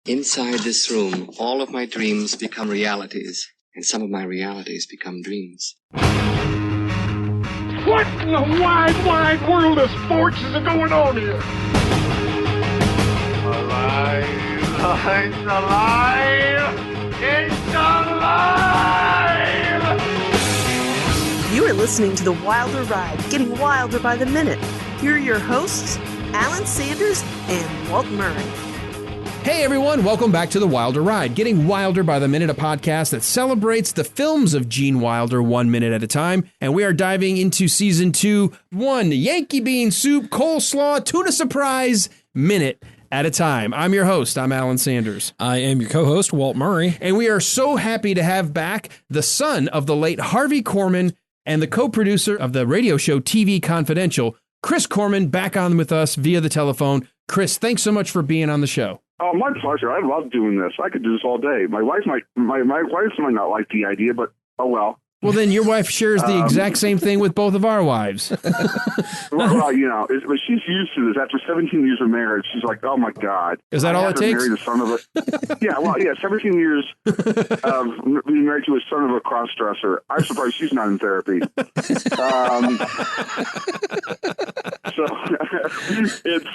Inside this room, all of my dreams become realities, and some of my realities become dreams. What in the wide, wide world of sports is going on here? Alive! It's alive! It's alive! You are listening to The Wilder Ride, getting wilder by the minute. Here are your hosts, Alan Sanders and Walt Murray. Hey everyone, welcome back to The Wilder Ride, getting wilder by the minute, a podcast that celebrates the films of Gene Wilder 1 minute at a time. And we are diving into season 2, one Yankee bean soup, coleslaw, tuna surprise minute at a time. I'm your host, I'm Alan Sanders. I am your co-host, Walt Murray. And we are so happy to have back the son of the late Harvey Korman and the co-producer of the radio show TV Confidential, Chris Korman, back on with us via the telephone. Chris, thanks so much for being on the show. Oh, my pleasure. I love doing this. I could do this all day. My wife might not like the idea, but oh well. Well, then your wife shares the exact same thing with both of our wives. Well, you know, but she's used to this. After 17 years of marriage, she's like, oh my God. Is that all it takes? Marry the son of a, 17 years of being married to a son of a cross-dresser. I'm surprised she's not in therapy. So it's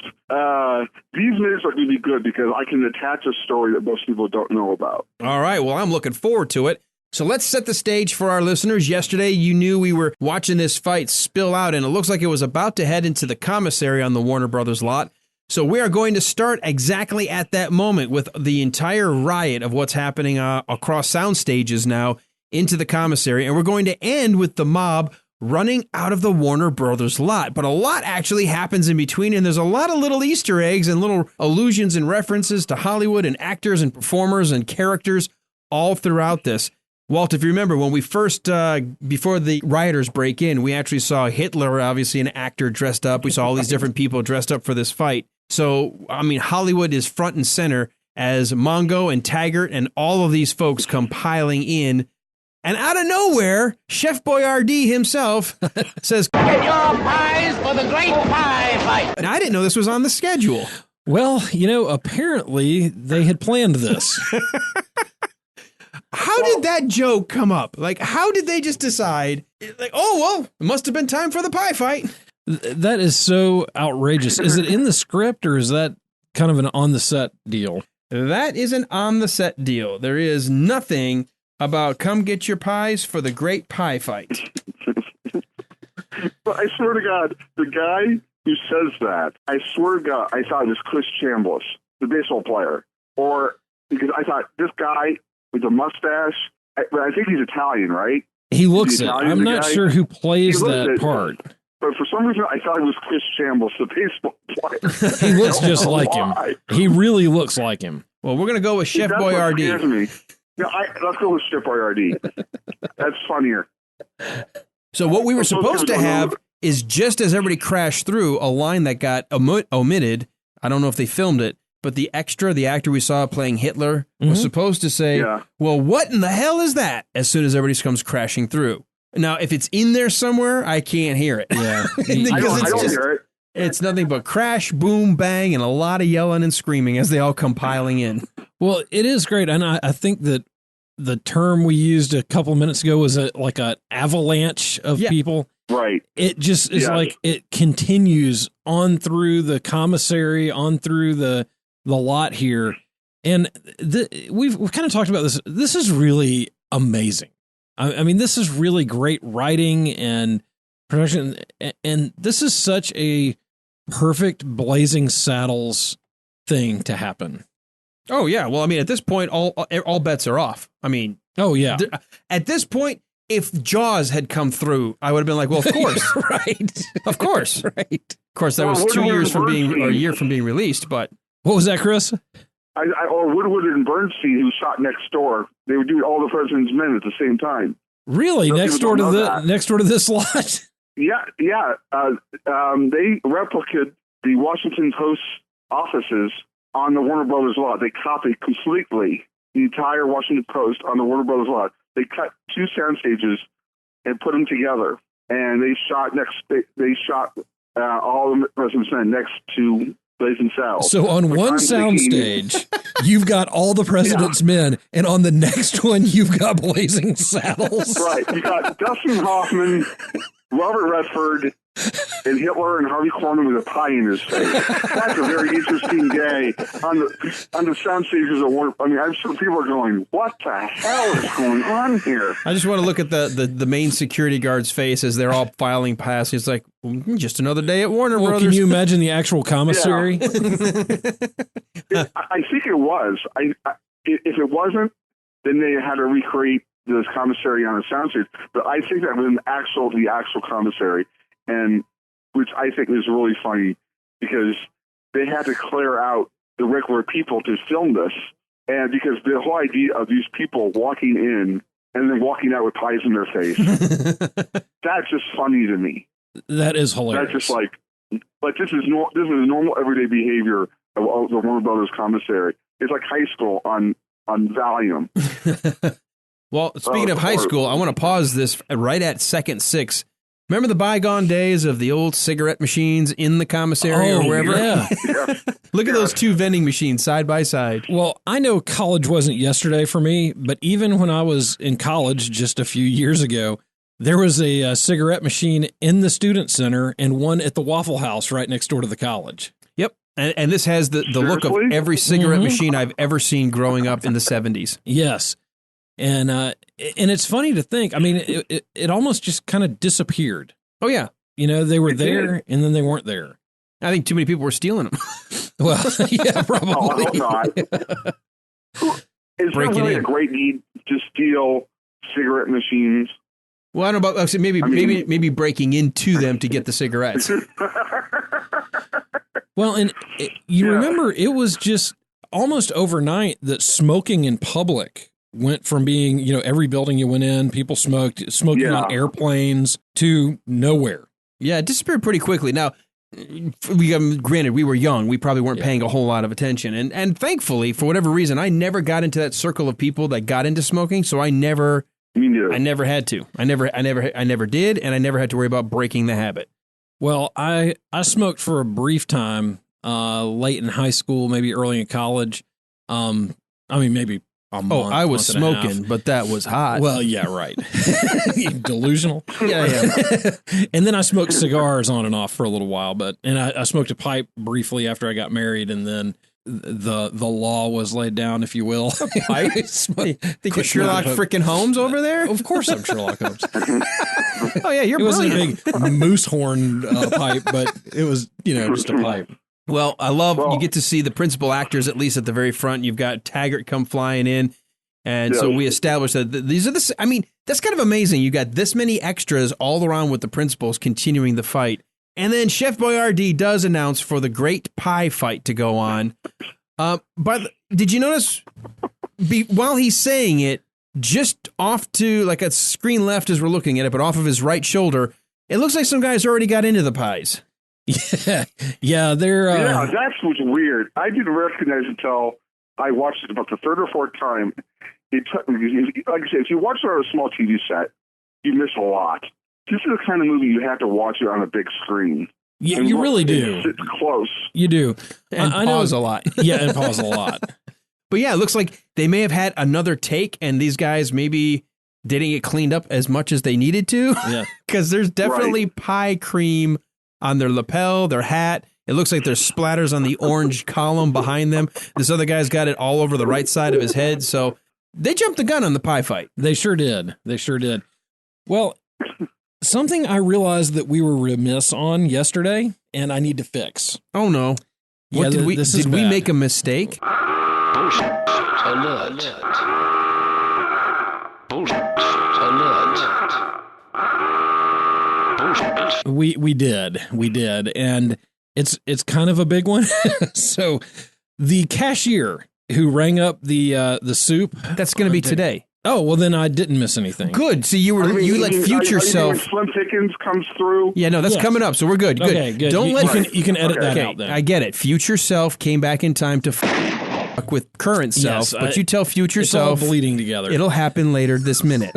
these minutes are going to be good because I can attach a story that most people don't know about. All right. Well, I'm looking forward to it. So let's set the stage for our listeners. Yesterday, you knew we were watching this fight spill out, and it looks like it was about to head into the commissary on the Warner Brothers lot. So we are going to start exactly at that moment with the entire riot of what's happening across sound stages now into the commissary. And we're going to end with the mob running out of the Warner Brothers lot. But a lot actually happens in between, and there's a lot of little Easter eggs and little allusions and references to Hollywood and actors and performers and characters all throughout this. Walt, if you remember, when we first, before the rioters break in, we actually saw Hitler, obviously an actor dressed up. We saw all these different people dressed up for this fight. So, I mean, Hollywood is front and center as Mongo and Taggart and all of these folks come piling in. And out of nowhere, Chef Boyardee himself says, "Get your pies for the great pie fight." And I didn't know this was on the schedule. Well, you know, apparently they had planned this. How did that joke come up? Like, how did they just decide, like, oh, well, it must have been time for the pie fight? That is so outrageous. Is it in the script or is that kind of an on-the-set deal? That is an on-the-set deal. There is nothing about come get your pies for the great pie fight. But I swear to God, the guy who says that, I swear to God, I thought it was Chris Chambliss, the baseball player. Or because I thought this guy with a mustache, but I think he's Italian, right? He looks it. I'm not sure who plays that part. But for some reason, I thought it was Chris Chambliss, the baseball player. He looks just like him. He really looks like him. Well, we're going to go with Chef Boyardee. Yeah, let's go with Chef Boyardee. That's funnier. So what we were supposed to have is just as everybody crashed through, a line that got omitted. I don't know if they filmed it. But the actor we saw playing Hitler was supposed to say, well, what in the hell is that? As soon as everybody comes crashing through. Now, if it's in there somewhere, I can't hear it. Yeah, I don't hear it. It's nothing but crash, boom, bang, and a lot of yelling and screaming as they all come piling in. Well, it is great. And I think that the term we used a couple minutes ago was like an avalanche of people. Right. It just is like it continues on through the commissary, on through the lot here. And we've kind of talked about this. This is really amazing. I mean, this is really great writing and production. And this is such a perfect Blazing Saddles thing to happen. Oh, yeah. Well, I mean, at this point, all bets are off. I mean, oh, yeah. At this point, if Jaws had come through, I would have been like, well, of course. Right. Of course. Right. Of course, that was 2 years from being, or a year from being released, but. What was that, Chris? Or Woodward and Bernstein, who shot next door. They would do all the President's Men at the same time. Really? Next door to this lot? Yeah. They replicated the Washington Post offices on the Warner Brothers lot. They copied completely the entire Washington Post on the Warner Brothers lot. They cut 2 sound stages and put them together, and they shot all the President's Men next to Blazing Saddles. So on one soundstage, you've got all the president's men, and on the next one, you've got Blazing Saddles. Right. You got Dustin Hoffman, Robert Redford, and Hitler and Harvey Korman with a pie in his face. That's a very interesting day on the sound stages of war. I mean, I'm sure people are going, "What the hell is going on here?" I just want to look at the main security guard's face as they're all filing past. He's like, just another day at Warner Brothers. Can you imagine the actual commissary? I think it was. If it wasn't, then they had to recreate this commissary on a soundstage. But I think that was the actual commissary. And which I think is really funny because they had to clear out the regular people to film this. And because the whole idea of these people walking in and then walking out with pies in their face, that's just funny to me. That is hilarious. That's just like this is normal everyday behavior of the Warner Brothers commissary. It's like high school on Valium. Well, speaking of high school, I want to pause this right at second 6. Remember the bygone days of the old cigarette machines in the commissary or wherever? Yeah. Look at those two vending machines side by side. Well, I know college wasn't yesterday for me, but even when I was in college just a few years ago, there was a cigarette machine in the student center and one at the Waffle House right next door to the college. Yep. And this has the look of every cigarette machine I've ever seen growing up in the 70s. Yes. And it's funny to think. I mean, it almost just kind of disappeared. Oh, yeah. You know, they were there and then they weren't there. I think too many people were stealing them. Well, yeah, probably. Oh, I hope not. Is there really a great need to steal cigarette machines? Well, I don't know about maybe breaking into them to get the cigarettes. Well, and you remember it was just almost overnight that smoking in public went from being, every building you went in, people smoking on airplanes to nowhere. Yeah, it disappeared pretty quickly. Now, granted, we were young. We probably weren't paying a whole lot of attention. And thankfully, for whatever reason, I never got into that circle of people that got into smoking. So I never had to. I never did. And I never had to worry about breaking the habit. Well, I smoked for a brief time, late in high school, maybe early in college. Maybe a month. I was smoking, but that was hot. Well, yeah, right. Delusional. Yeah. And then I smoked cigars on and off for a little while, and I smoked a pipe briefly after I got married, and then the law was laid down, if you will. I think you're Sherlock frickin' Holmes over there? Of course I'm Sherlock Holmes. Oh, yeah, you're brilliant. It wasn't a big moose horn pipe, but it was, just a pipe. Well, you get to see the principal actors, at least at the very front. You've got Taggart come flying in. And so we established that these are that's kind of amazing. You got this many extras all around with the principals continuing the fight. And then Chef Boyardee does announce for the great pie fight to go on. But did you notice while he's saying it, just off to like a screen left as we're looking at it, but off of his right shoulder, it looks like some guys already got into the pies. Yeah, they're. Yeah, that's what's weird. I didn't recognize it until I watched it about the third or fourth time. It took me, like I said, if you watch it on a small TV set, you miss a lot. This is the kind of movie you have to watch it on a big screen. Yeah, you really do. It's close. You do. And pause a lot. Yeah, and pause a lot. But yeah, it looks like they may have had another take, and these guys maybe didn't get cleaned up as much as they needed to. Yeah. Because there's definitely pie cream on their lapel, their hat. It looks like there's splatters on the orange column behind them. This other guy's got it all over the right side of his head. So they jumped the gun on the pie fight. They sure did. Well, something I realized that we were remiss on yesterday, and I need to fix. Oh, no. What did we make a mistake? Bullshit alert. Bullshit alert. Bullshit. We did, and it's kind of a big one. So the cashier who rang up the soup, that's going to be today. Oh, well, then I didn't miss anything. Good. So you let future self. When Slim Pickens comes through. Yeah, no, that's coming up. So we're good. Okay, good. You can edit that out then. I get it. Future self came back in time to fuck with current self, but you tell future self all bleeding together. It'll happen later this minute.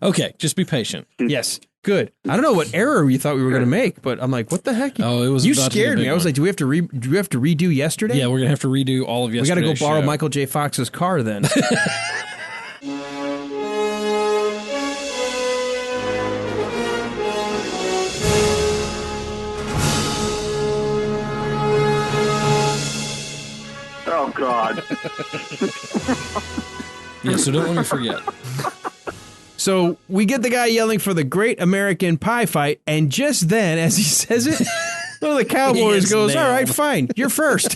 Okay, just be patient. Yes. Good. I don't know what error you thought we were going to make, but I'm like, what the heck? Oh, it was. You about to be a scared me. big I was one. like, do we have to redo yesterday? Yeah, we're gonna have to redo all of We yesterday. got to go borrow Michael J. Fox's car then. Oh, God. Yeah, so don't let me forget. So we get the guy yelling for the Great American Pie Fight, and just then, as he says it, one of the cowboys He goes, is all right, nailed. fine, you're first.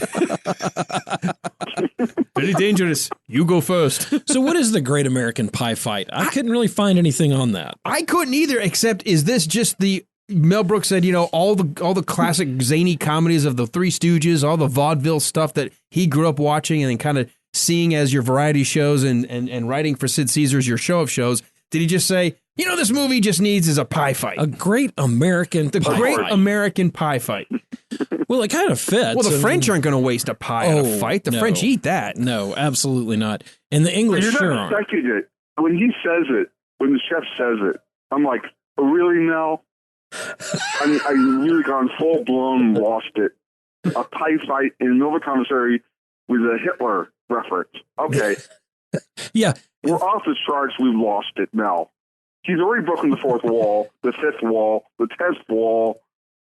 Very dangerous. You go first. So what is the Great American Pie Fight? I couldn't really find anything on that. I couldn't either, except is this just the... Mel Brooks said, all the classic zany comedies of the Three Stooges, all the vaudeville stuff that he grew up watching and then kind of seeing as your variety shows and writing for Sid Caesar's Your Show of Shows. Did he just say, this movie just needs is a pie fight? A Great American The Pie Great Fight. American Pie Fight. Well, it kind of fits. Well, the I French mean, aren't going to waste a pie on a fight. The no. French eat that. No, absolutely not. And the English You're sure not aren't. expecting it. When he says it, when the chef says it, I'm like, oh, really, Mel? I really gone full blown lost it. A pie fight in the middle of a commissary with a Hitler reference. Okay, Yeah, we're off the charts. We've lost it, Mel. He's already broken the fourth wall, the fifth wall, the 10th wall.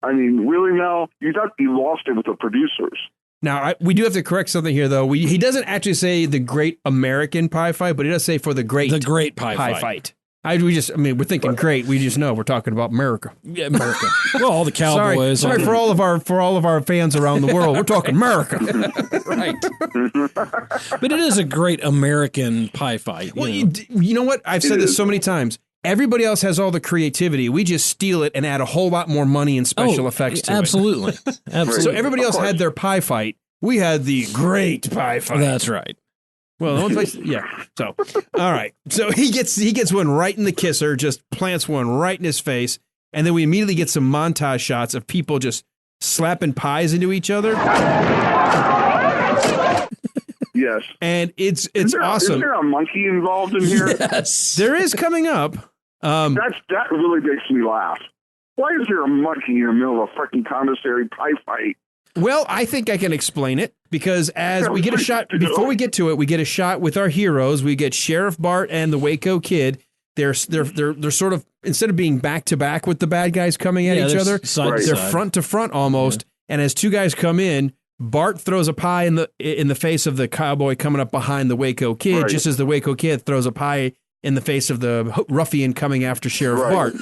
I mean, really, Mel? You thought you lost it with the producers. Now, we do have to correct something here, though. He doesn't actually say the Great American Pie Fight, but he does say for the Great Pie Fight. We're thinking great. We just know we're talking about America. Yeah, America. Well, all the cowboys. Sorry for all of our fans around the world. We're talking America. Right. But it is a Great American Pie Fight. Well, you know. you know what? I've said It this is. so many times. Everybody else has all the creativity. We just steal it and add a whole lot more money and special effects to absolutely. it. Absolutely. So everybody Of else course. had their pie fight. We had the Great Pie Fight. That's right. Well, the only place, yeah. So, all right. So he gets one right in the kisser, just plants one right in his face, and then we immediately get some montage shots of people just slapping pies into each other, Yes. and it's Is there awesome. a monkey involved in here? Yes. There is coming up. That really makes me laugh. Why is there a monkey in the middle of a freaking commissary pie fight? Well, I think I can explain it because as we get a shot before we get to it, we get a shot with our heroes. We get Sheriff Bart and the Waco Kid. They're sort of, instead of being back to back with the bad guys coming at each they're other, side to they're side. front to front almost. And as two guys come in, Bart throws a pie in the face of the cowboy coming up behind the Waco Kid, Right. just as the Waco Kid throws a pie in the face of the ruffian coming after Sheriff Right. Bart.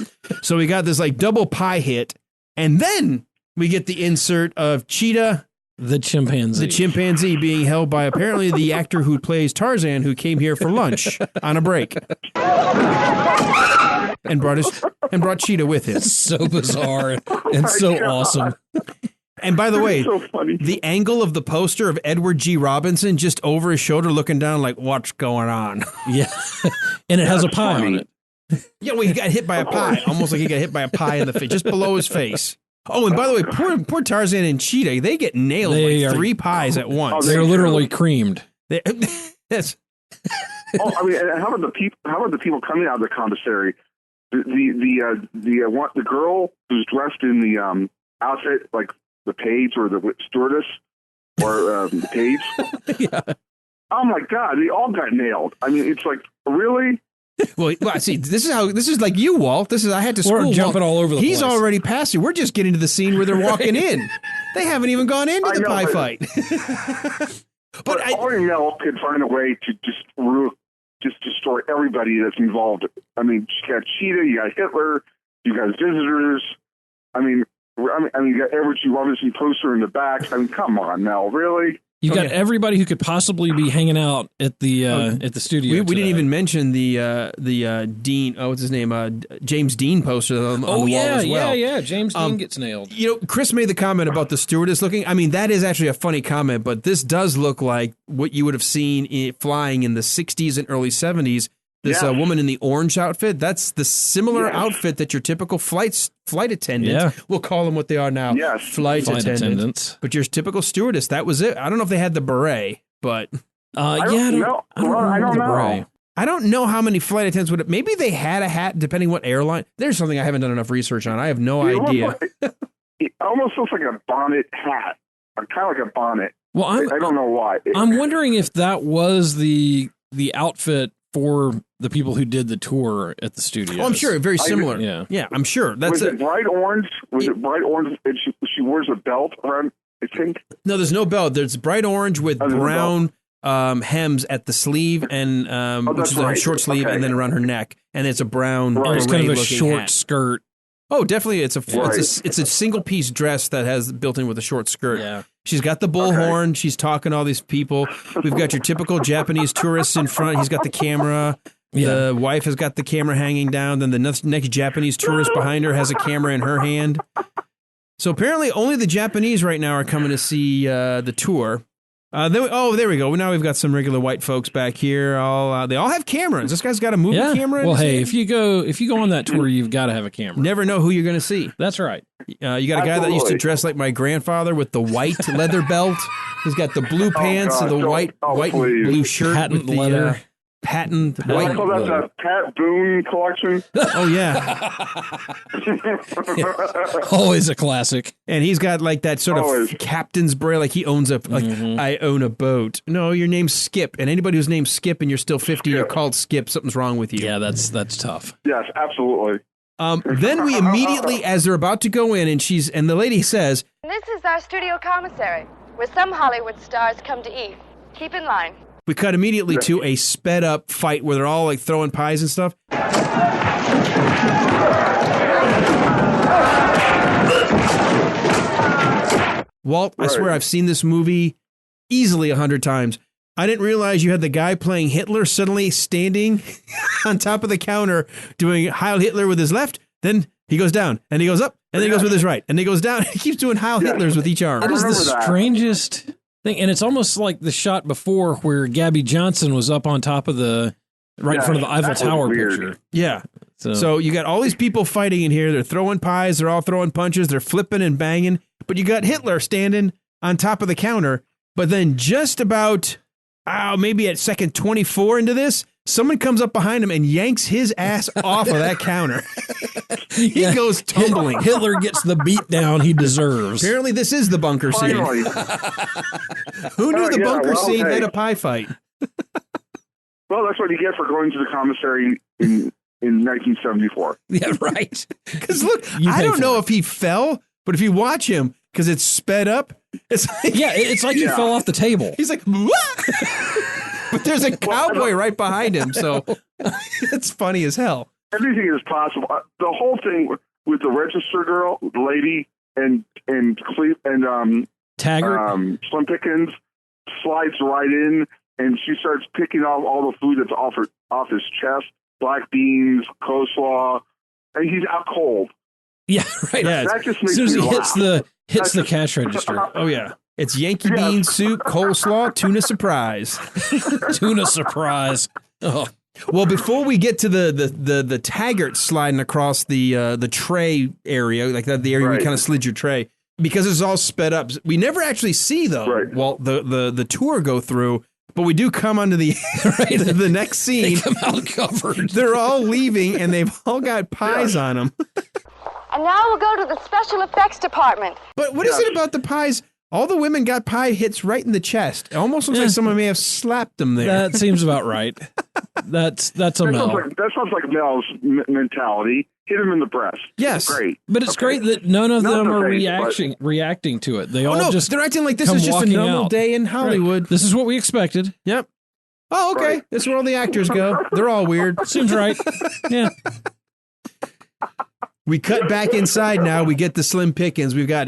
So we got this like double pie hit, and then we get the insert of Cheetah, The chimpanzee. being held by apparently the actor who plays Tarzan, who came here for lunch on a break, and brought Cheetah with him. So bizarre and so God. awesome. And by the way, so funny. the angle of the poster of Edward G. Robinson just over his shoulder looking down like, what's going on? Yeah. And it has a That's pie funny. on it. Yeah, well, he got hit by a pie, almost like he got hit by a pie in the face, just below his face. Oh, and by the way, poor Tarzan and Cheetah, they get nailed They like are- 3 pies at once. They're literally creamed. That's Oh, I mean, and how about the people coming out of the commissary? The girl who's dressed in the outfit like the page or the stewardess or the page. Yeah. Oh my God, they all got nailed. I mean, it's like, really? well, see, this is like you, Walt. I had to We're school jumping Walt. all over the He's place. already past it. We're just getting to the scene where they're walking in. They haven't even gone into I the know, pie but- fight. But only Mel could find a way to just destroy everybody that's involved. I mean, you got Cheetah, you got Hitler, you got visitors. I mean, you got Edward G. Robinson poster in the back. I mean, come on, Mel, really? You got Okay. everybody who could possibly be hanging out at the studio. We didn't today. even mention the Dean. Oh, what's his name? James Dean poster on the wall as well. yeah. James Dean gets nailed. You know, Chris made the comment about the stewardess looking. I mean, that is actually a funny comment, but this does look like what you would have seen flying in the 60s and early 70s. This Yeah. woman in the orange outfit, that's the similar Yes. outfit that your typical flight attendant, Yeah. we'll call them what they are now, Yes. flight attendant. attendants. But your typical stewardess, that was it. I don't know if they had the beret, but I don't don't know. remember I don't the know. beret. I don't know how many flight attendants would. Maybe they had a hat, depending what airline. There's something I haven't done enough research on. I have no idea. It almost looks like a bonnet hat, kind of like a bonnet. Well, I don't know why. I'm wondering if that was the outfit for the people who did the tour at the studio. Oh, I'm sure, very similar. Yeah, I'm sure. Was it bright orange? Was it bright orange? And she wears a belt around, I think. No, there's no belt. There's bright orange with brown hems at the sleeve, and which is a short sleeve, and then around her neck, and it's a brown. It was kind of a short hat. skirt. Oh, definitely. It's a single piece dress that has built in with a short skirt. Yeah. She's got the bullhorn. She's talking to all these people. We've got your typical Japanese tourists in front. He's got the camera. Yeah. The wife has got the camera hanging down. Then the next Japanese tourist behind her has a camera in her hand. So apparently only the Japanese right now are coming to see the tour. There we go. Now we've got some regular white folks back here. They all have cameras. This guy's got a movie camera. Well, hey, if you go on that tour, you've got to have a camera. Never know who you're going to see. That's right. You got a guy that used to dress like my grandfather with the white leather belt. He's got the blue pants and the white and blue shirt patent with leather. The patent white. I call that the Pat Boone collection. Oh yeah. Always a classic. And he's got like that sort of captain's braille, like he owns I own a boat. No, your name's Skip, and anybody whose name's Skip and you're still 50, you're called Skip. Something's wrong with you. Yeah, that's tough. Yes, absolutely. Then we immediately, as they're about to go in, and the lady says, "This is our studio commissary, where some Hollywood stars come to eat. Keep in line." We cut immediately to a sped up fight where they're all like throwing pies and stuff. Walt, I swear I've seen this movie easily 100 times. I didn't realize you had the guy playing Hitler suddenly standing on top of the counter doing Heil Hitler with his left. Then he goes down and he goes up and then he goes with his right and he goes down. He keeps doing Heil Hitlers with each arm. It is the strangest thing. And it's almost like the shot before where Gabby Johnson was up on top of in front of the Eiffel Tower picture. Yeah. So you got all these people fighting in here. They're throwing pies. They're all throwing punches. They're flipping and banging. But you got Hitler standing on top of the counter. But then just about, maybe at second 24 into this, someone comes up behind him and yanks his ass off of that counter. He goes tumbling. Hitler gets the beat down he deserves. Apparently this is the bunker scene. Who knew the bunker scene had a pie fight? Well, that's what you get for going to the commissary in 1974. Yeah, right. Because look, I don't know if he fell, but if you watch him, because it's sped up, it's like, it's like he fell off the table. He's like, what? But there's a cowboy right behind him, so it's funny as hell. Everything is possible. The whole thing with the register girl, the lady, and Taggart, Slim Pickens slides right in, and she starts picking off all the food that's off his chest: black beans, coleslaw, and he's out cold. Yeah, right. Yeah, that just makes as soon as he laugh. hits the cash register. Oh yeah. It's Yankee bean soup, coleslaw, tuna surprise. Tuna surprise. Oh. Well, before we get to the Taggart sliding across the tray area, like that, the area where you kind of slid your tray, because it's all sped up. We never actually see Walt, the tour go through, but we do come onto the the next scene. They come out covered. They're all leaving, and they've all got pies on them. And now we'll go to the special effects department. But what is it about the pies? All the women got pie hits right in the chest. It almost looks like someone may have slapped them there. That seems about right. That's a Mel. That sounds like Mel's mentality. Hit him in the breast. Yes. Great. But it's great that none of them are reacting to it. They all just they're acting like this is just a normal day in Hollywood. Right. This is what we expected. Yep. Oh, okay. Right. This is where all the actors go. They're all weird. Seems right. Yeah. We cut back inside now. We get the Slim Pickens. We've got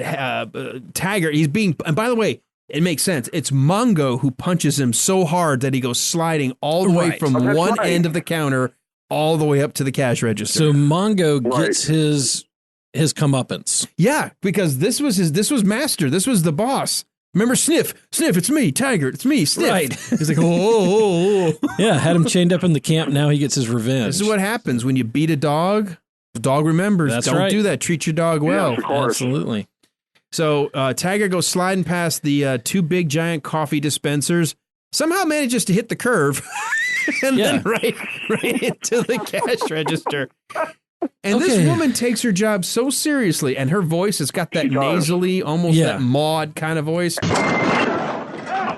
Taggart. And by the way, it makes sense. It's Mongo who punches him so hard that he goes sliding all the way from one end of the counter all the way up to the cash register. So Mongo gets his comeuppance. Yeah, because this was Master. This was the boss. Remember Sniff, it's me, Taggart, it's me, Sniff. Right. He's like, oh. Yeah, had him chained up in the camp. Now he gets his revenge. This is what happens when you beat a dog. The dog remembers. That's Don't right. do that. Treat your dog well. Yes, of course. Absolutely. So Taggart goes sliding past the two big giant coffee dispensers. Somehow manages to hit the curve. and then right into the cash register. And this woman takes her job so seriously, and her voice has got that nasally, almost that Maud kind of voice.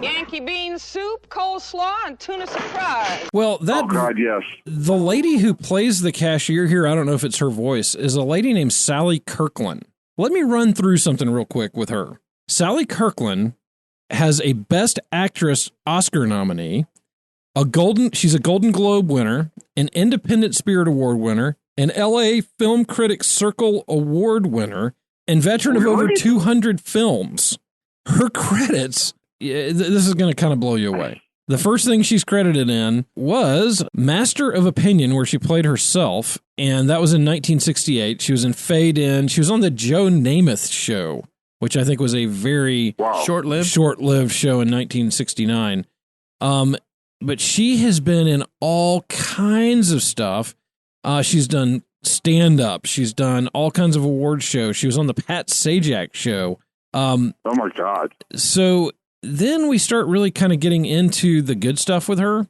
Yankee bean soup, coleslaw, and tuna surprise. Well, oh God, yes. The lady who plays the cashier here, I don't know if it's her voice, is a lady named Sally Kirkland. Let me run through something real quick with her. Sally Kirkland has a Best Actress Oscar nominee, she's a Golden Globe winner, an Independent Spirit Award winner, an LA Film Critics Circle Award winner, and veteran of over 200 films. Her credits, this is going to kind of blow you away. The first thing she's credited in was Master of Opinion, where she played herself, and that was in 1968. She was in Fade In. She was on the Joe Namath Show, which I think was a very short-lived show in 1969. But she has been in all kinds of stuff. She's done stand-up. She's done all kinds of award shows. She was on the Pat Sajak Show. Oh, my God. So then we start really kind of getting into the good stuff with her.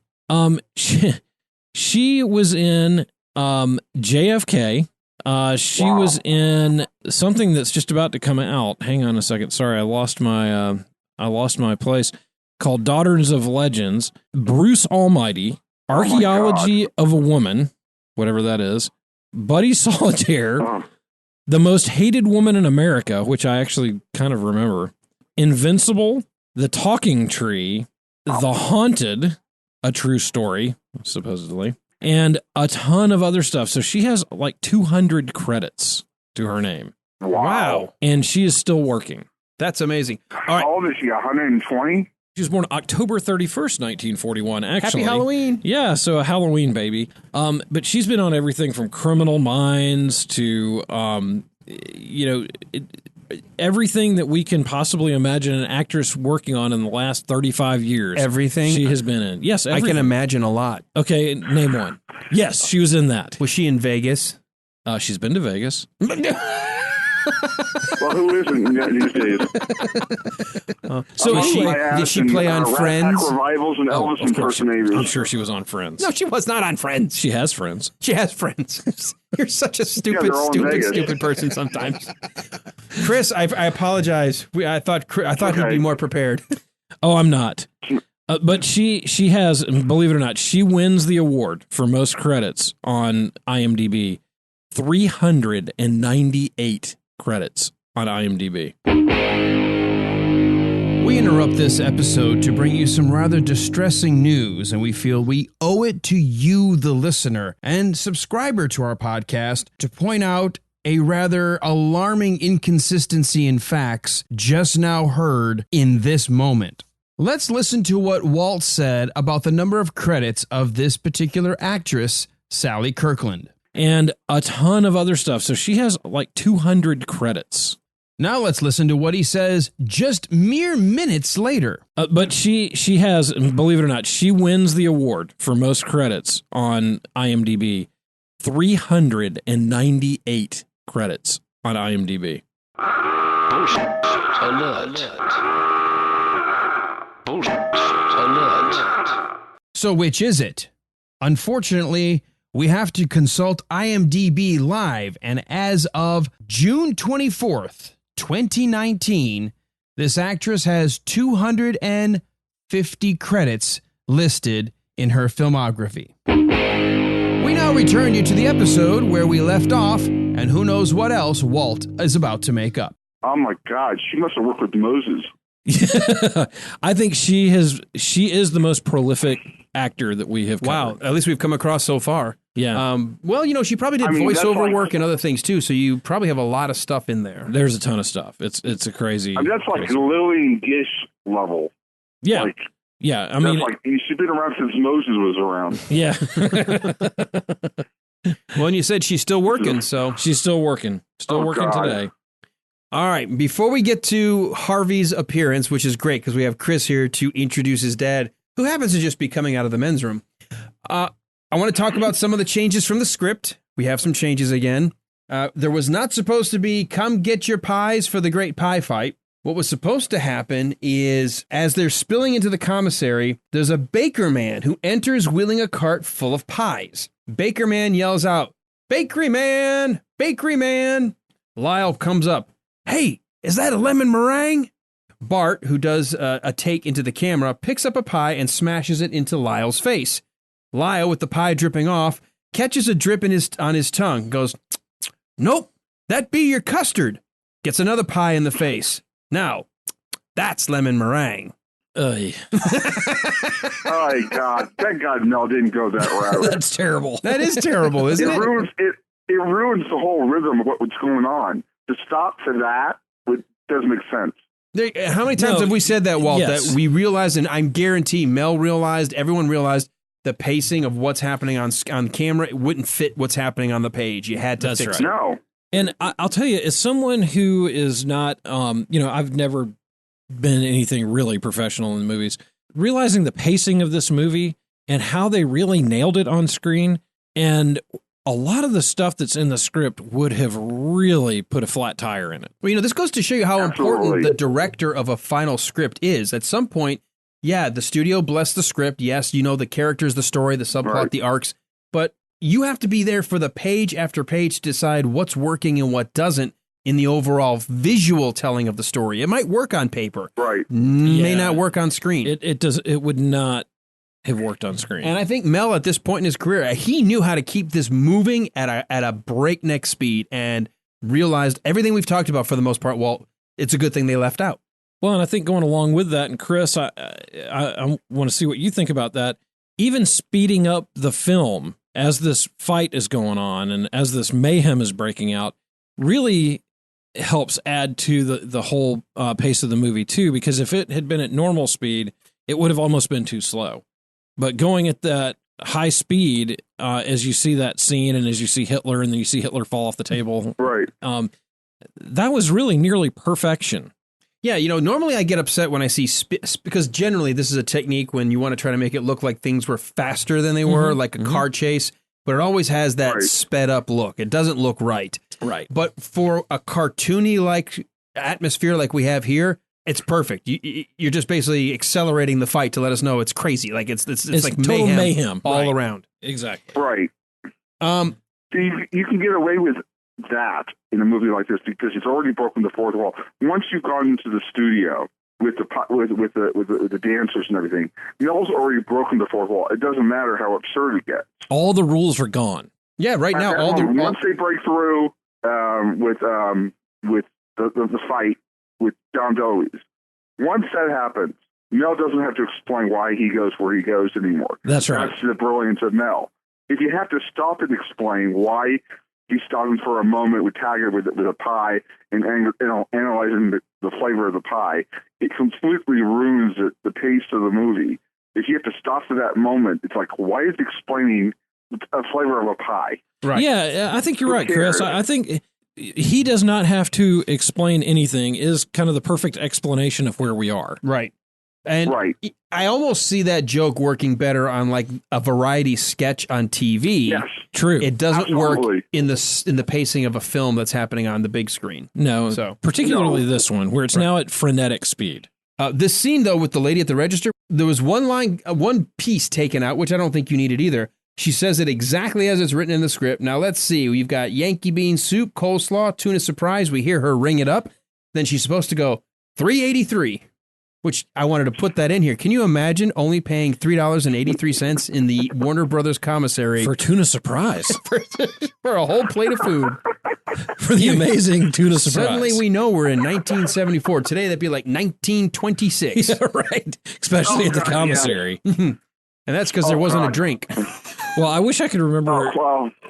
She was in JFK. She was in something that's just about to come out. Hang on a second. Sorry, I lost my place. Called Daughters of Legends. Bruce Almighty. Archaeology of a Woman, whatever that is. Buddy Solitaire. The Most Hated Woman in America, which I actually kind of remember. Invincible. The Talking Tree, The Haunted, a true story, supposedly, and a ton of other stuff. So she has like 200 credits to her name. Wow. And she is still working. That's amazing. How old is she, 120? She was born October 31st, 1941, actually. Happy Halloween. Yeah, so a Halloween baby. But she's been on everything from Criminal Minds to, everything that we can possibly imagine an actress working on in the last 35 years. Everything? She has been in. Yes, everything. I can imagine a lot. Okay, name one. Yes, she was in that. Was she in Vegas? She's been to Vegas. Well, who isn't these days? So did she play on Friends? Revivals and Elvis impersonators. I'm sure she was on Friends. No, she was not on Friends. She has friends. She has friends. You're such a stupid person sometimes. Chris, I apologize. I thought he'd be more prepared. Oh, I'm not. But she has, believe it or not, she wins the award for most credits on IMDb. 398 credits on IMDb. We interrupt this episode to bring you some rather distressing news, and we feel we owe it to you, the listener and subscriber to our podcast, to point out a rather alarming inconsistency in facts just now heard in this moment. Let's listen to what Walt said about the number of credits of this particular actress, Sally Kirkland. And a ton of other stuff. So she has like 200 credits. Now let's listen to what he says just mere minutes later. But she has, believe it or not, she wins the award for most credits on IMDb. 398 credits on IMDb. Bullshit alert. Bullshit alert. So which is it? Unfortunately, we have to consult IMDb Live, and as of June 24th, 2019, this actress has 250 credits listed in her filmography. We now return you to the episode where we left off, and who knows what else Walt is about to make up. Oh my God, she must have worked with Moses. I think she is the most prolific actor that we have covered. Wow, at least we've come across so far. Yeah. Well, she probably did voiceover work and other things too, so you probably have a lot of stuff in there. There's a ton of stuff. It's a crazy. That's like Lillian Gish level. Yeah. Yeah. I mean, she's been around since Moses was around. Yeah. Well, and you said she's still working, so she's still working. Working today. All right. Before we get to Harvey's appearance, which is great because we have Chris here to introduce his dad, who happens to just be coming out of the men's room. I want to talk about some of the changes from the script. We have some changes again. There was not supposed to be come get your pies for the great pie fight. What was supposed to happen is, as they're spilling into the commissary, there's a baker man who enters wheeling a cart full of pies. Baker man yells out, "Bakery man! Bakery man!" Lyle comes up. "Hey, is that a lemon meringue?" Bart, who does a take into the camera, picks up a pie and smashes it into Lyle's face. Lyle, with the pie dripping off, catches a drip on his tongue, goes, "Nope, that be your custard." Gets another pie in the face. Now, that's lemon meringue. Oh, God. Thank God Mel didn't go that route. That's terrible. That is terrible, isn't it? It ruins the whole rhythm of what's going on. To stop for that doesn't make sense. How many times have we said that, Walt, yes. that we realized, and I guarantee Mel realized, everyone realized, the pacing of what's happening on camera, it wouldn't fit what's happening on the page. You had to fix it. No. And I'll tell you, as someone who is not, I've never been anything really professional in movies, realizing the pacing of this movie and how they really nailed it on screen, and a lot of the stuff that's in the script would have really put a flat tire in it. Well, this goes to show you how important the director of a final script is. At some point, yeah, the studio blessed the script. Yes, the characters, the story, the subplot, right, the arcs, but you have to be there for the page after page to decide what's working and what doesn't in the overall visual telling of the story. It might work on paper. Right. May not work on screen. It would not have worked on screen. And I think Mel, at this point in his career, he knew how to keep this moving at a breakneck speed and realized everything we've talked about for the most part, Walt, it's a good thing they left out. Well, and I think going along with that, and Chris, I want to see what you think about that, even speeding up the film as this fight is going on and as this mayhem is breaking out really helps add to the whole pace of the movie too, because if it had been at normal speed, it would have almost been too slow. But going at that high speed, as you see that scene and as you see Hitler and then you see Hitler fall off the table, right? That was really nearly perfection. Yeah, normally I get upset when I see because generally this is a technique when you want to try to make it look like things were faster than they were, like a car chase, but it always has that sped up look. It doesn't look right. Right. But for a cartoony like atmosphere like we have here, it's perfect. You're just basically accelerating the fight to let us know it's crazy. Like it's like total mayhem all around. Exactly. Right. So you can get away with that in a movie like this because it's already broken the fourth wall. Once you've gone into the studio with the dancers and everything, Mel's already broken the fourth wall. It doesn't matter how absurd it gets. All the rules are gone. Yeah, right now once they break through with the fight with John Doe's, once that happens, Mel doesn't have to explain why he goes where he goes anymore. That's right. That's the brilliance of Mel. If you have to stop and explain why he's stopping for a moment with Taggart with a pie and analyzing the flavor of the pie, it completely ruins the pace of the movie. If you have to stop for that moment, it's like, why is he explaining a flavor of a pie? Right. Yeah, I think you're right, Chris. I think he does not have to explain anything is kind of the perfect explanation of where we are. Right. And I almost see that joke working better on like a variety sketch on TV. Yes. True. It doesn't work in the pacing of a film that's happening on the big screen. No, particularly this one where it's now at frenetic speed. This scene, though, with the lady at the register, there was one piece taken out, which I don't think you needed either. She says it exactly as it's written in the script. Now, let's see. We've got Yankee bean soup, coleslaw, tuna surprise. We hear her ring it up. Then she's supposed to go $3.83, which I wanted to put that in here. Can you imagine only paying $3.83 in the Warner Brothers commissary for tuna surprise? for a whole plate of food. For the amazing tuna surprise. Suddenly we know we're in 1974. Today that'd be like 1926. Yeah, right. Especially at the commissary. Yeah. And that's because there wasn't a drink. Well, I wish I could remember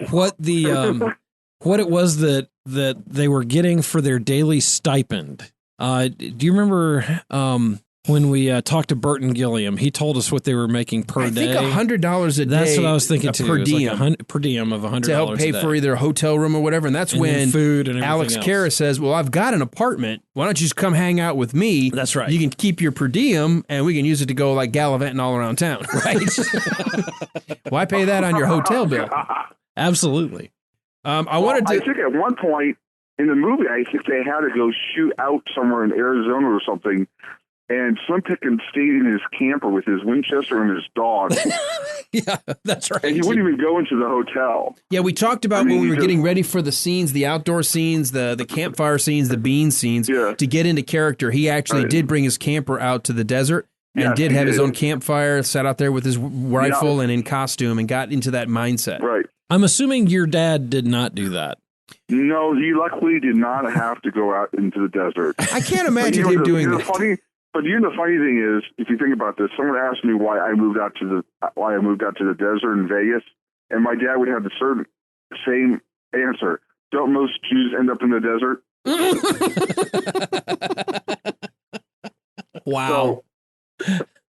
what the what it was that they were getting for their daily stipend. Do you remember when we talked to Burton Gilliam? He told us what they were making per day. I think $100 a day. That's what I was thinking too. Per diem. Like per diem of $100 to help pay for either a hotel room or whatever. And that's when food and Alex Cara says, "Well, I've got an apartment. Why don't you just come hang out with me? That's right. You can keep your per diem, and we can use it to go like gallivanting all around town." Right? Why pay that on your hotel bill? Absolutely. I think at one point in the movie, I think they had to go shoot out somewhere in Arizona or something. And Slim Pickens stayed in his camper with his Winchester and his dog. Yeah, that's right. And he wouldn't even go into the hotel. Yeah, we talked about when we were getting ready for the scenes, the outdoor scenes, the campfire scenes, the bean scenes, to get into character. He actually did bring his camper out to the desert and did have his own campfire, sat out there with his rifle and in costume and got into that mindset. Right. I'm assuming your dad did not do that. No, he luckily did not have to go out into the desert. I can't imagine him doing that. But the funny thing is, if you think about this, someone asked me why I moved out to the desert in Vegas, and my dad would have the same answer. Don't most Jews end up in the desert? Wow.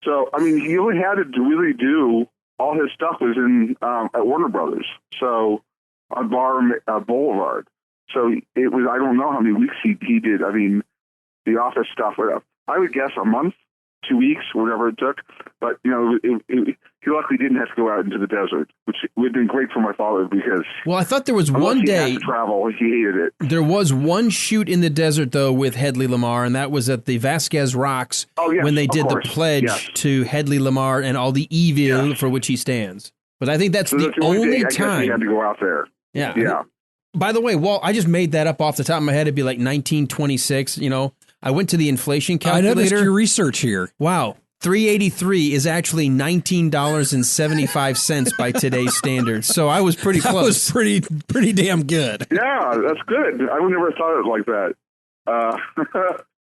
So I mean, he only had to really do all his stuff was in at Warner Brothers, so on Boulevard. So it was, I don't know how many weeks he did. I mean, the office stuff. I would guess a month, 2 weeks, whatever it took. But, you know, he luckily didn't have to go out into the desert, which would have been great for my father because... Well, I thought there was one day... He had to travel, he hated it. There was one shoot in the desert, though, with Hedley Lamar, and that was at the Vasquez Rocks when they did the pledge to Hedley Lamar and all the evil for which he stands. But I think that's the only time... he had to go out there. Yeah. By the way, Walt, I just made that up off the top of my head. It'd be like 1926, you know. I went to the inflation calculator. I noticed your research here. Wow. $3.83 is actually $19.75 by today's standards. So I was pretty close. That was pretty damn good. Yeah, that's good. I would never have thought of it like that. Well,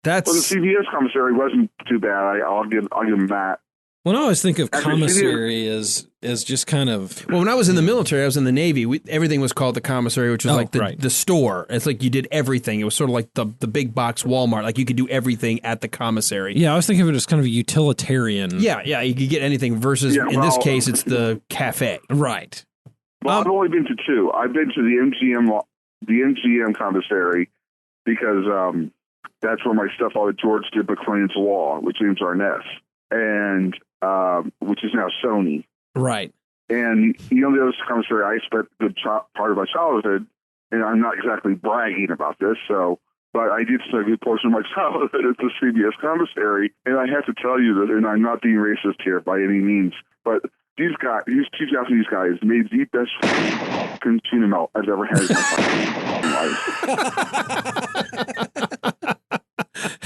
the CBS commissary wasn't too bad. I'll give him that. Well, I always think of commissary as just kind of... Well, when I was in the military, I was in the Navy, everything was called the commissary, which was the store. It's like you did everything. It was sort of like the big box Walmart. Like you could do everything at the commissary. Yeah, I was thinking of it as kind of a utilitarian. Yeah, you could get anything versus, in this case, it's the cafe. Right. Well, I've only been to two. I've been to the MGM commissary because that's where my stuff out of George did McLean's Law, which James Arness, and which is now Sony. Right. And the other commissary I spent a good part of my childhood, and I'm not exactly bragging about this, but I did spend a good portion of my childhood at the CBS commissary, and I have to tell you that, and I'm not being racist here by any means, but these two Japanese guys made the best tuna melt I've ever had in my life.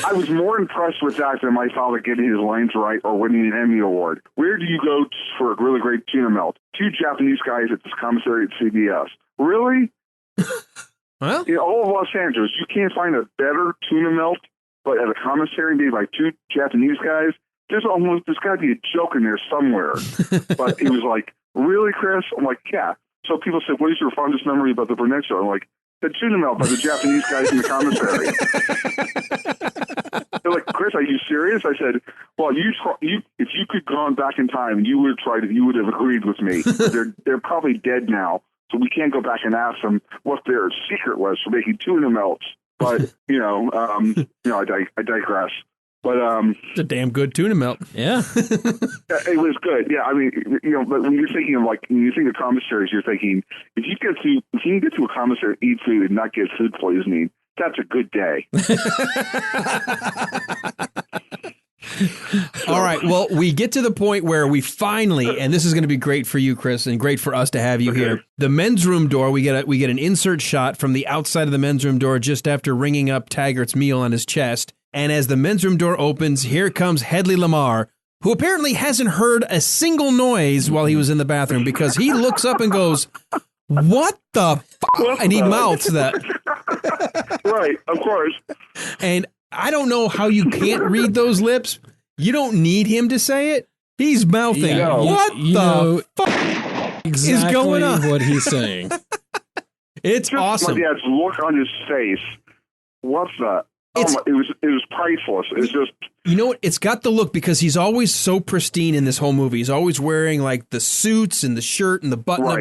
I was more impressed with that than my father getting his lines right or winning an Emmy Award. Where do you go for a really great tuna melt? Two Japanese guys at this commissary at CBS. Really? Well, in all of Los Angeles, you can't find a better tuna melt, but at a commissary made by two Japanese guys. There's got to be a joke in there somewhere. But it was like, really, Chris? I'm like, yeah. So people said, what is your fondest memory about the Burnett show? I'm like, the tuna melt by the Japanese guys in the commissary. They're like, Chris, are you serious? I said, well, if you could gone back in time, you would have tried it. You would have agreed with me. They're probably dead now, so we can't go back and ask them what their secret was for making tuna melts. But I digress. But it's a damn good tuna melt. Yeah, it was good. Yeah, I mean, but when you're thinking of when you think of commissaries, you're thinking if you can get to a commissary, eat food, and not get food poisoning, that's a good day. All right. Well, we get to the point where we finally, and this is going to be great for you, Chris, and great for us to have you here. The men's room door. We get an insert shot from the outside of the men's room door just after ringing up Taggart's meal on his chest. And as the men's room door opens, here comes Hedley Lamar, who apparently hasn't heard a single noise while he was in the bathroom because he looks up and goes, "What the fuck?" And he mouths that. Right, of course. And I don't know how you can't read those lips. You don't need him to say it. He's mouthing, "What the fuck is going on?" What he's saying. It's awesome. My dad's look on his face. What's that? It was priceless. It's just, you know what? It's got the look because he's always so pristine in this whole movie. He's always wearing like the suits and the shirt and the button up.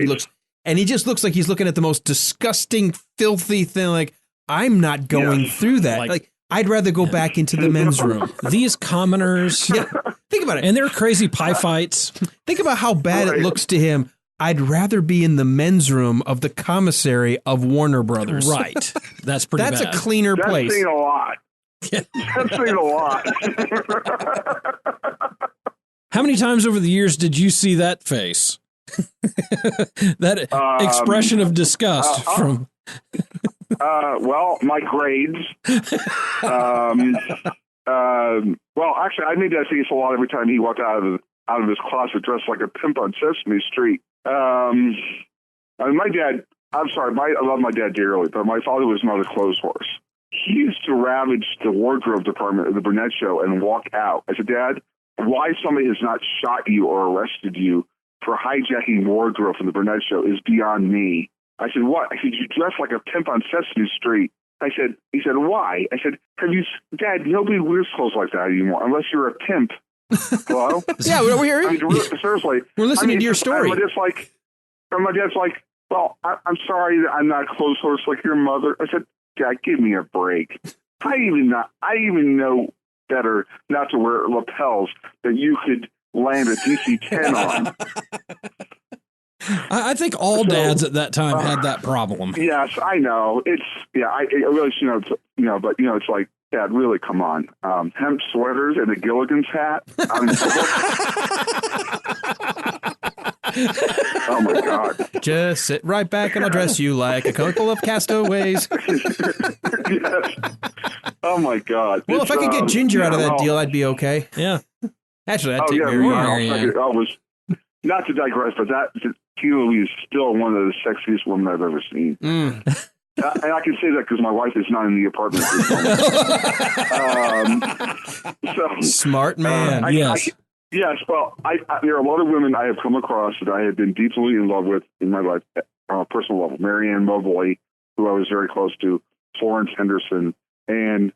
He just looks like he's looking at the most disgusting, filthy thing. Like, I'm not going through that. Like I'd rather go back into the men's room. These commoners. Yeah. Think about it. And their crazy pie fights. Think about how bad it looks to him I'd rather be in the men's room of the commissary of Warner Brothers. Right. That's pretty That's bad. a cleaner place. That's saying a lot. That's saying a lot. How many times over the years did you see that face? That expression of disgust from... Well, my grades. Well, actually, I made that face a lot every time he walked out of his closet dressed like a pimp on Sesame Street. I mean, my dad, I'm sorry, I love my dad dearly, but my father was not a clothes horse. He used to ravage the wardrobe department of the Burnett show and walk out. I said, Dad, why somebody has not shot you or arrested you for hijacking wardrobe from the Burnett show is beyond me. I said, what? I said, you dress like a pimp on Sesame Street. He said, why? I said, Dad, nobody wears clothes like that anymore unless you're a pimp. Hello? Yeah, we're here. I mean, seriously. We're listening to your story. My dad's like, well, I'm sorry that I'm not a clothes horse like your mother. I said, Dad, give me a break. I even know better not to wear lapels that you could land a DC-10 on. I think all dads at that time had that problem. Yes, I know. I really, but it's like, Dad, really, come on. Hemp sweaters and a Gilligan's hat. Oh my God. Just sit right back and I'll dress you like a couple of castaways. Yes. Oh my God. Well, if I could get Ginger out of that deal, I'd be okay. Yeah. Actually, I'd take Marianne. Not to digress, but Tina Louise is still one of the sexiest women I've ever seen. And I can say that because my wife is not in the apartment at this moment. Smart man. Yes. Yes. Well, there are a lot of women I have come across that I have been deeply in love with in my life on a personal level. Marianne Mobley, who I was very close to, Florence Henderson, and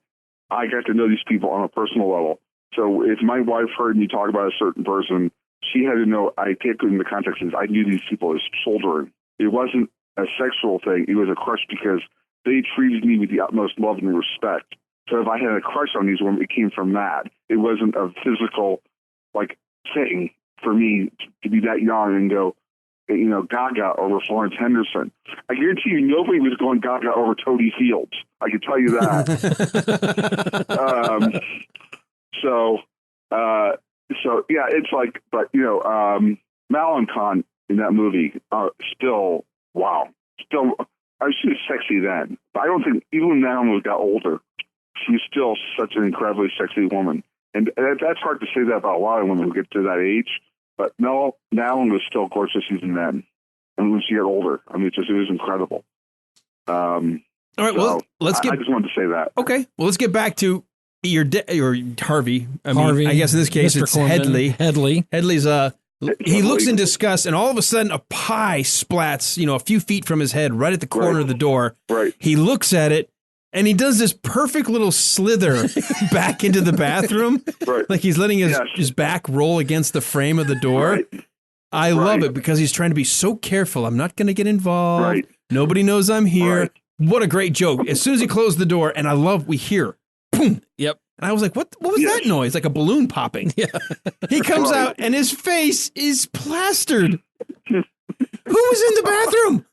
I got to know these people on a personal level. So if my wife heard me talk about a certain person, she had to know, I take it in the context is I knew these people as children. It wasn't a sexual thing. It was a crush because they treated me with the utmost love and respect. So if I had a crush on these women, it came from that. It wasn't a physical, thing for me to be that young and go, gaga over Florence Henderson. I guarantee you nobody was going gaga over Toady Fields. I can tell you that. So yeah, it's like, but Malankon in that movie, still, wow. Still, she was sexy then, but I don't think, even now when we got older, she was still such an incredibly sexy woman. And that's hard to say that about a lot of women who get to that age, but no, Nalin was still gorgeous even then. And when she got older, I mean, it was incredible. All right, well, let's get. I just wanted to say that. Okay, well, let's get back to your Harvey. Harvey. I guess in this case Mr. it's Korman. Hedley. Hedley's he looks in disgust, and all of a sudden a pie splats, a few feet from his head, right at the corner of the door. Right. He looks at it, and he does this perfect little slither back into the bathroom, like he's letting his back roll against the frame of the door. Right. I love it because he's trying to be so careful. I'm not going to get involved. Right. Nobody knows I'm here. Right. What a great joke. As soon as he closed the door, and we hear, boom. Yep. And I was like, what was that noise? Like a balloon popping. Yeah. He comes out, and his face is plastered. Who was in the bathroom?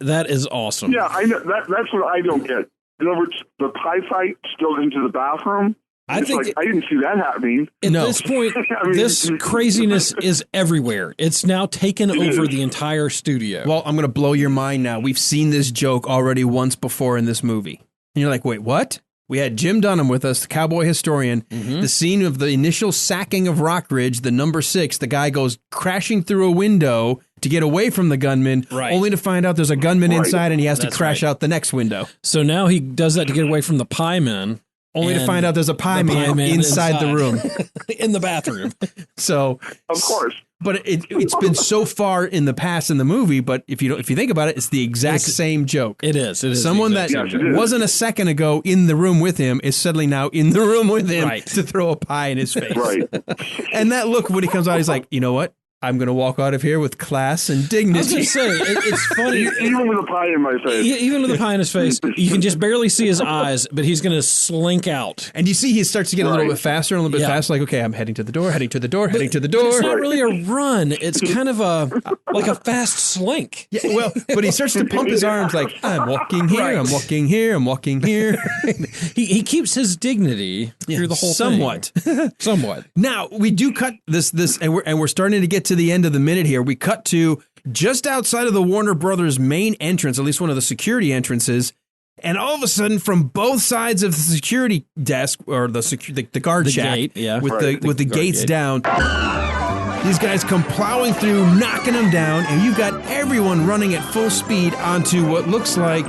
That is awesome. Yeah, I know. That's what I don't get. In other words, the pie fight still into the bathroom. I didn't see that happening. At this point, this craziness is everywhere. It's now taken over the entire studio. Well, I'm going to blow your mind now. We've seen this joke already once before in this movie. And you're like, wait, what? We had Jim Dunham with us, the cowboy historian. Mm-hmm. The scene of the initial sacking of Rockridge, the number 6, the guy goes crashing through a window to get away from the gunman, only to find out there's a gunman inside and he has to crash out the next window. So now he does that to get away from the pie man. Only to find out there's a pie man inside the room. In the bathroom. So, of course. But it's been so far in the past in the movie, but if you think about it, it's the exact same joke. It is. Someone that wasn't a second ago in the room with him is suddenly now in the room with him to throw a pie in his face. Right. And that look when he comes out, he's like, you know what? I'm going to walk out of here with class and dignity. I was going to say, it's funny. Even with a pie in my face. Even with a pie in his face, you can just barely see his eyes, but he's going to slink out. And you see he starts to get a little bit faster and a little bit faster, like, okay, I'm heading to the door, heading to the door, heading to the door. It's not really a run. It's kind of like a fast slink. Yeah, well, but he starts to pump his arms like, I'm walking here, I'm walking here, I'm walking here. He keeps his dignity through the whole somewhat. thing. Somewhat. Now, we do cut this, and we're starting to get to the end of the minute here. We cut to just outside of the Warner Brothers main entrance, at least one of the security entrances, and all of a sudden, from both sides of the security desk or the guard shack, gate, with the gates down, these guys come plowing through, knocking them down, and you've got everyone running at full speed onto what looks like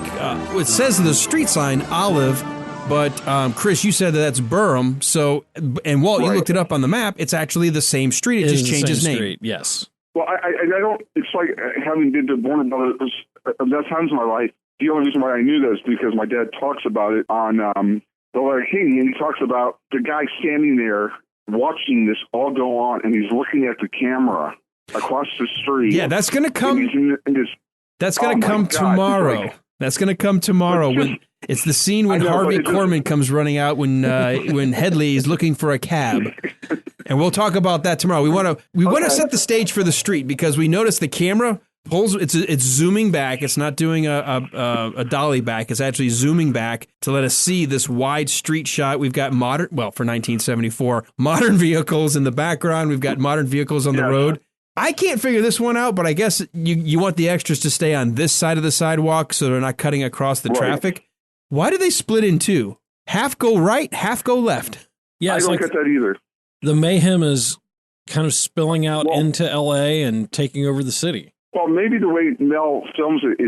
it says the street sign Olive. But, Chris, you said that's Burham. So, and Walt, you looked it up on the map. It's actually the same street. It just changed name. Street, yes. Well, I don't, it's like having been to Warner Brothers enough times in my life. The only reason why I knew that is because my dad talks about it on The Larry King, and he talks about the guy standing there watching this all go on, and he's looking at the camera across the street. Yeah, that's going to come. That's going to come tomorrow. That's going to come tomorrow when it's the scene when Harvey Korman comes running out when Hedley is looking for a cab, and we'll talk about that tomorrow. We want to set the stage for the street because we notice the camera pulls. It's zooming back. It's not doing a dolly back. It's actually zooming back to let us see this wide street shot. We've got for 1974, modern vehicles in the background. We've got modern vehicles on the road. I can't figure this one out, but I guess you want the extras to stay on this side of the sidewalk so they're not cutting across the traffic. Why do they split in two? Half go right, half go left. Yeah, I don't get that either. The mayhem is kind of spilling out into L.A. and taking over the city. Well, maybe the way Mel films it,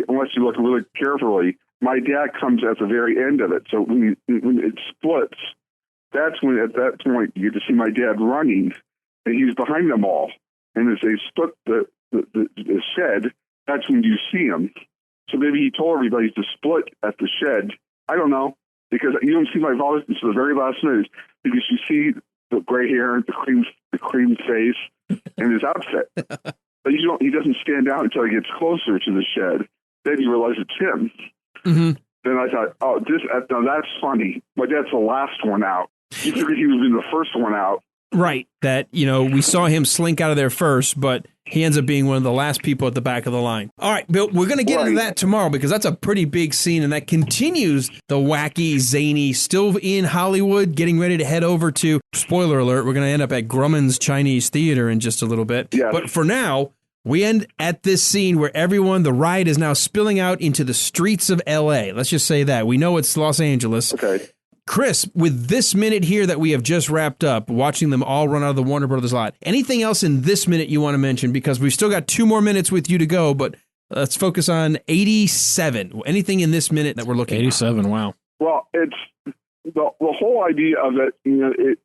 unless you look really carefully, my dad comes at the very end of it. So when it splits, that's when at that point you get to see my dad running. And he's behind them all. And as they split the shed, that's when you see him. So maybe he told everybody to split at the shed. I don't know, because you don't see my father until the very last minute, because you see the gray hair, the cream face, and his outfit. But he doesn't stand out until he gets closer to the shed. Then you realize it's him. Mm-hmm. Then I thought, now that's funny. My dad's the last one out. You figured he would be the first one out. Right. That, we saw him slink out of there first, but he ends up being one of the last people at the back of the line. All right, Bill, we're going to get into that tomorrow because that's a pretty big scene, and that continues the wacky, zany, still in Hollywood, getting ready to head over to, spoiler alert, we're going to end up at Grumman's Chinese Theater in just a little bit. Yes. But for now, we end at this scene where the riot is now spilling out into the streets of L.A. Let's just say that. We know it's Los Angeles. Okay. Chris, with this minute here that we have just wrapped up, watching them all run out of the Warner Brothers lot, anything else in this minute you want to mention? Because we've still got 2 more minutes with you to go, but let's focus on 87. Anything in this minute that we're looking at? 87, wow. Well, it's the whole idea of it,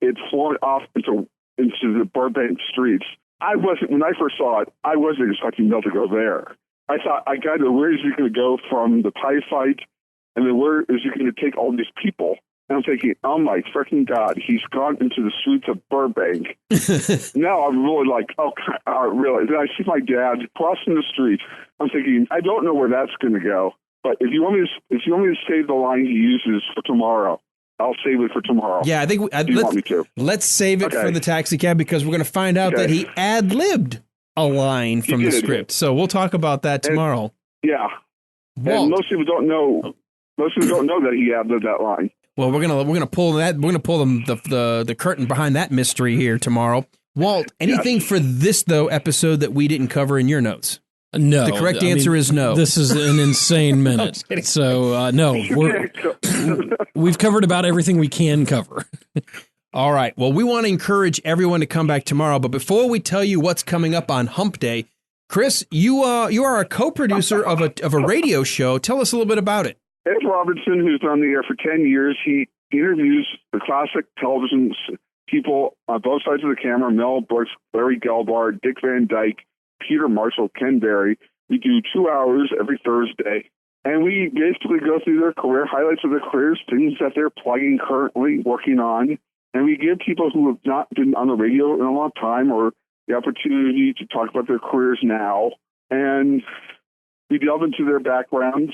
it's flowing off into the Burbank streets. When I first saw it, I wasn't expecting Mel to go there. I thought, where is he going to go from the pie fight, and then where is he going to take all these people? And I'm thinking, oh my freaking God, he's gone into the streets of Burbank. Now I'm really like, really? Then I see my dad crossing the street. I'm thinking, I don't know where that's going to go. But if you want me to save the line he uses for tomorrow, I'll save it for tomorrow. Yeah, I think let's save it for the taxi cab because we're going to find out that he ad-libbed a line from the script. So we'll talk about that tomorrow. Yeah. Walt. And most people don't know that he ad-libbed that line. Well, we're gonna pull that. We're gonna pull the curtain behind that mystery here tomorrow. Walt, anything for this episode that we didn't cover in your notes? No. The correct answer is no. This is an insane minute. So no, we've covered about everything we can cover. All right. Well, we want to encourage everyone to come back tomorrow. But before we tell you what's coming up on Hump Day, Chris, you are a co-producer of a radio show. Tell us a little bit about it. Ed Robinson, who's been on the air for 10 years, he interviews the classic television people on both sides of the camera, Mel Brooks, Larry Gelbart, Dick Van Dyke, Peter Marshall, Ken Berry. We do 2 hours every Thursday. And we basically go through their career, highlights of their careers, things that they're plugging currently, working on. And we give people who have not been on the radio in a long time or the opportunity to talk about their careers now. And we delve into their backgrounds.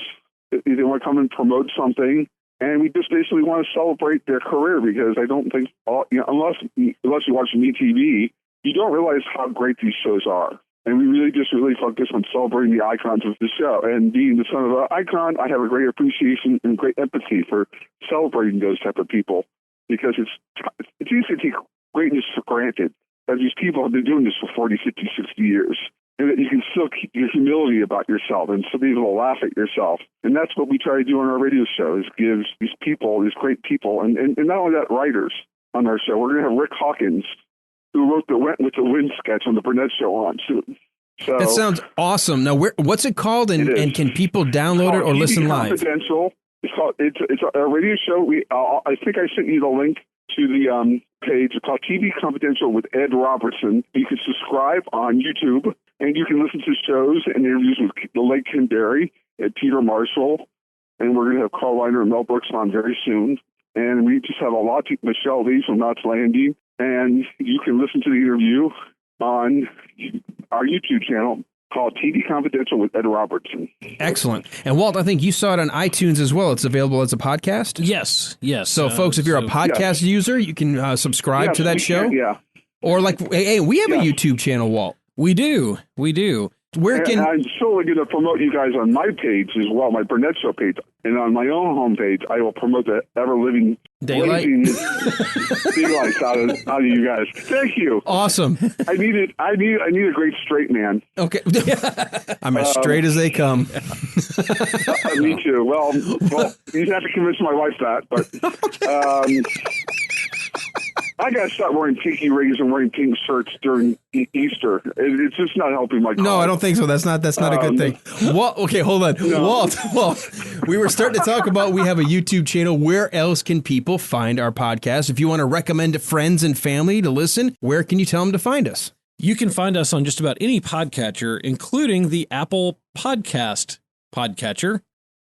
They want to come and promote something. And we just basically want to celebrate their career, because I don't think, unless you watch MeTV, you don't realize how great these shows are. And we really focus on celebrating the icons of the show. And being the son of an icon, I have a great appreciation and great empathy for celebrating those type of people, because it's easy to take greatness for granted, that these people have been doing this for 40, 50, 60 years. And that you can still keep your humility about yourself and still be able to laugh at yourself. And that's what we try to do on our radio show, is give these people, these great people, and not only that, writers on our show. We're going to have Rick Hawkins, who wrote the Went with the Wind sketch on the Burnett Show, on soon. So, that sounds awesome. Now, what's it called, and can people download it or listen live? Confidential. It's a radio show. I think I sent you the link to the page. It's called TV Confidential with Ed Robertson. You can subscribe on YouTube, and you can listen to shows and interviews with the late Ken Berry and Peter Marshall. And we're going to have Carl Reiner and Mel Brooks on very soon. And we just have a lot to Michelle Lee from Knots Landing. And you can listen to the interview on our YouTube channel called TV Confidential with Ed Robertson. Excellent. And Walt, I think you saw it on iTunes as well. It's available as a podcast? Yes. So folks, if you're a podcast user, you can subscribe to that show. Or hey, we have a YouTube channel, Walt. We do. I'm solely going to promote you guys on my page as well, my Burnett Show page, and on my own homepage, I will promote the ever-living daylight out of you guys. Thank you. Awesome. I need a great straight man. Okay, I'm as straight as they come. Me too. Well, you have to convince my wife that, but. I got to start wearing pinky rings and wearing pink shirts during Easter. It's just not helping my cause. No, I don't think so. That's not a good thing. Walt, okay, hold on. No. Walt, we were starting to talk about we have a YouTube channel. Where else can people find our podcast? If you want to recommend to friends and family to listen, where can you tell them to find us? You can find us on just about any podcatcher, including the Apple podcatcher,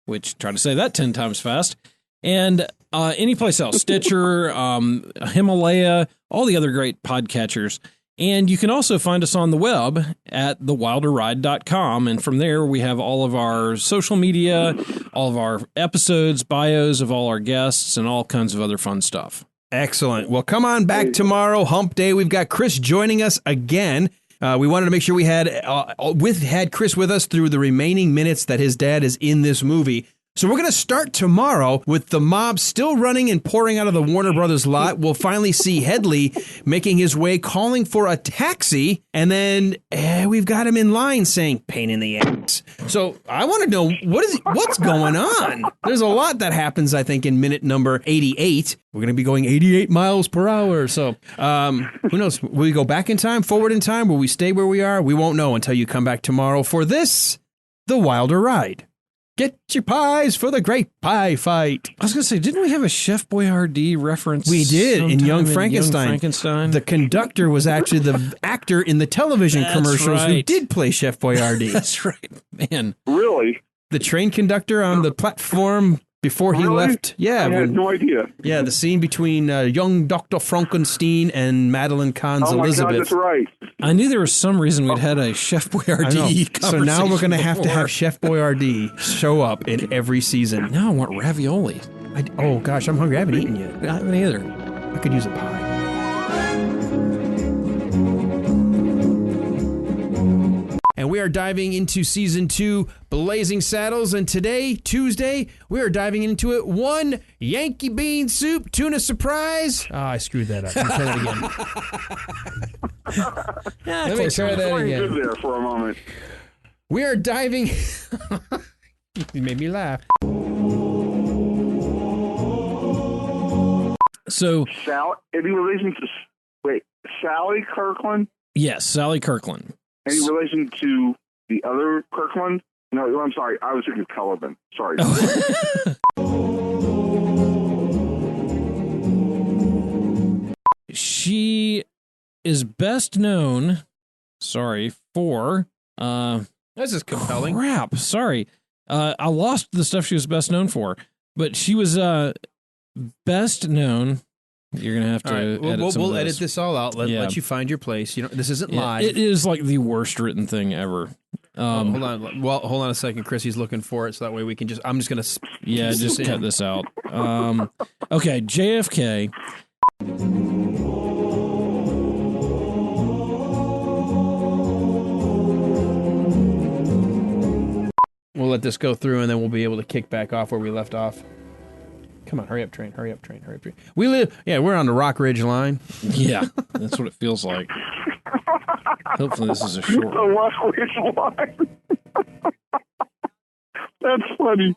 which try to say that 10 times fast. And any place else, Stitcher, Himalaya, all the other great podcatchers. And you can also find us on the web at thewilderride.com. And from there, we have all of our social media, all of our episodes, bios of all our guests, and all kinds of other fun stuff. Excellent. Well, come on back tomorrow, Hump Day. We've got Chris joining us again. We wanted to make sure we had Chris with us through the remaining minutes that his dad is in this movie. So we're going to start tomorrow with the mob still running and pouring out of the Warner Brothers lot. We'll finally see Hedley making his way, calling for a taxi, and then we've got him in line saying, pain in the ass. So I want to know, what's going on? There's a lot that happens, I think, in minute number 88. We're going to be going 88 miles per hour. So who knows? Will we go back in time, forward in time? Will we stay where we are? We won't know until you come back tomorrow for this, The Wilder Ride. Get your pies for the great pie fight. I was going to say, didn't we have a Chef Boyardee reference? We did in Young Frankenstein. The conductor was actually the actor in the television commercials who did play Chef Boyardee. That's right, man. Really? The train conductor on the platform before he left. Yeah, I had no idea. Yeah, the scene between young Dr. Frankenstein and Madeline Kahn's Elizabeth. God, that's right. I knew there was some reason we'd had a Chef Boyardee conversation. So now we're going to have Chef Boyardee show up in every season. Now I want ravioli. Oh, gosh, I'm hungry. I haven't eaten yet. I haven't either. I could use a pie. And we are diving into Season 2, Blazing Saddles. And today, Tuesday, we are diving into it. 1 Yankee bean soup, tuna surprise. Oh, I screwed that up. Let me try that again. Let me try that again. Good there for a moment. We are diving... You made me laugh. So... Any relation to... Sally Kirkland? Yes, Sally Kirkland. Any relation to the other Kirkland? No, I'm sorry. I was thinking Cullivan. Sorry. She is best known, for... This is compelling. Crap, sorry. I lost the stuff she was best known for. But she was best known You're gonna have to. Right. We'll edit this all out. Let you find your place. This isn't live. It is like the worst written thing ever. Hold on. Well, hold on a second. Chrissy's looking for it, so that way we can just. I'm just gonna. Just cut this out. Okay, JFK. We'll let this go through, and then we'll be able to kick back off where we left off. Come on, hurry up, train. We live. Yeah, we're on the Rock Ridge line. Yeah, that's what it feels like. Hopefully, this is a short. The Rock Ridge line. That's funny.